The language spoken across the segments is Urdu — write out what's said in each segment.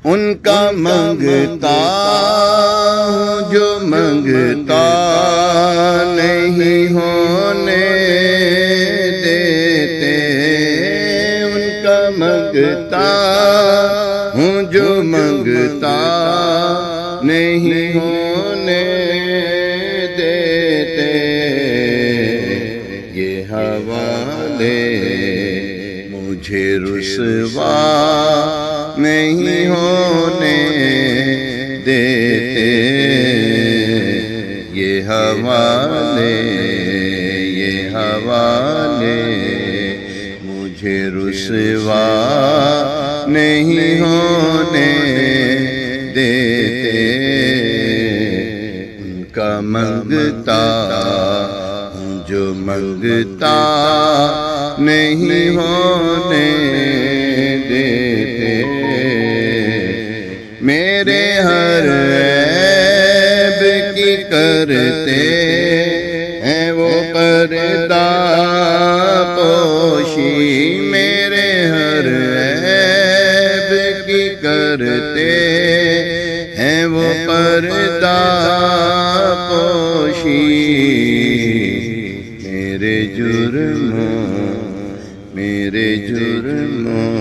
ان کا منگتا ہوں جو منگتا نہیں ہونے دیتے، ان کا منگتا ہوں جو منگتا نہیں ہونے دیتے، یہ حوالے مجھے رسوا نہیں ہونے دیتے، یہ حوالے مجھے رسوا نہیں ہونے دیتے، ان کا منگتا ہوں جو منگتا نہیں ہونے دیتے، میرے ہر عیب کی کرتے ہیں وہ پردہ پوشی، میرے ہر عیب کی کرتے ہیں وہ پردہ پوشی، میرے جرموں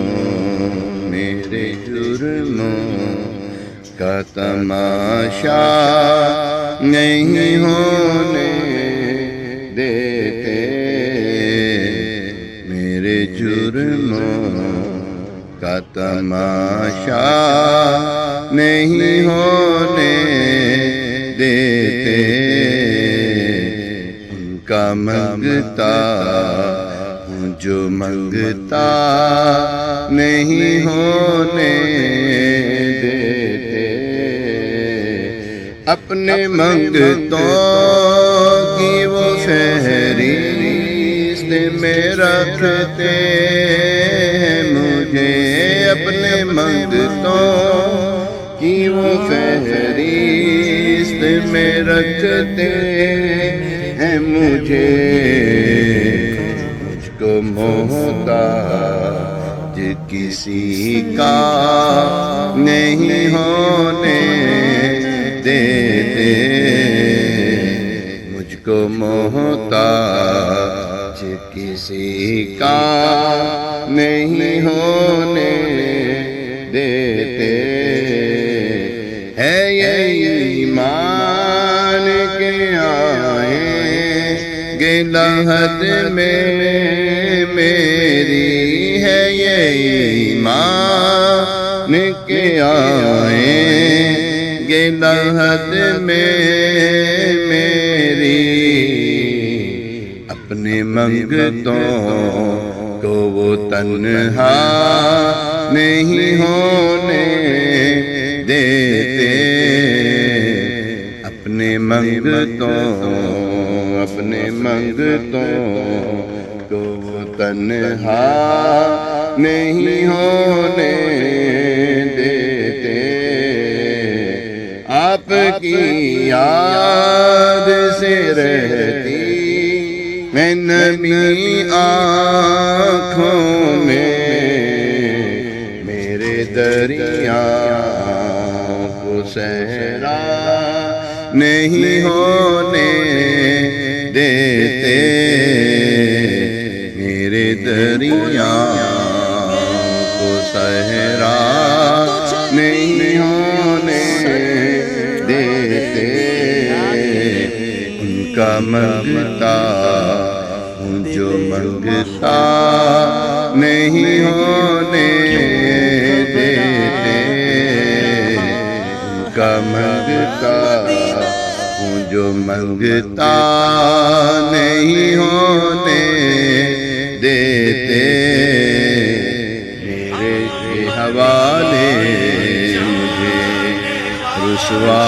کا تماشا نہیں ہونے دیتے، میرے جرموں کا تماشا نہیں ہونے دیتے، ان کا منگتا ہوں جو منگتا نہیں ہونے دیتے، اپنے منگتوں کی وہ فہرست میں رکھتے ہیں مجھے، اپنے منگتوں کی وہ فہرست میں رکھتے ہیں مجھے، مجھ کو محتاج کسی کا نہیں ہونے دیتے، مجھ کو محتاج کسی کا نہیں ہونے دیتے، ہے یہ ایمان کے آئیں گے لحد میں میری، ہے یہ ایمان کے آئیں گے لحد میں میری، اپنے منگتوں کو وہ تنہا نہیں ہونے دیتے، اپنے منگتوں کو وہ تنہا نہیں ہونے دیتے، آپ کی یاد سے رہتی میں نمی آنکھوں میں، میرے دریا کو صحرا نہیں ہونے دیتے، میرے دریا کو صحرا نہیں ہونے دیتے، ان کا منگتا ہوں جو منگتا نہیں ہونے دیتے، ان کا منگتا ہوں جو منگتا نہیں ہونے دیتے، میرے حوالے مجھے رسوا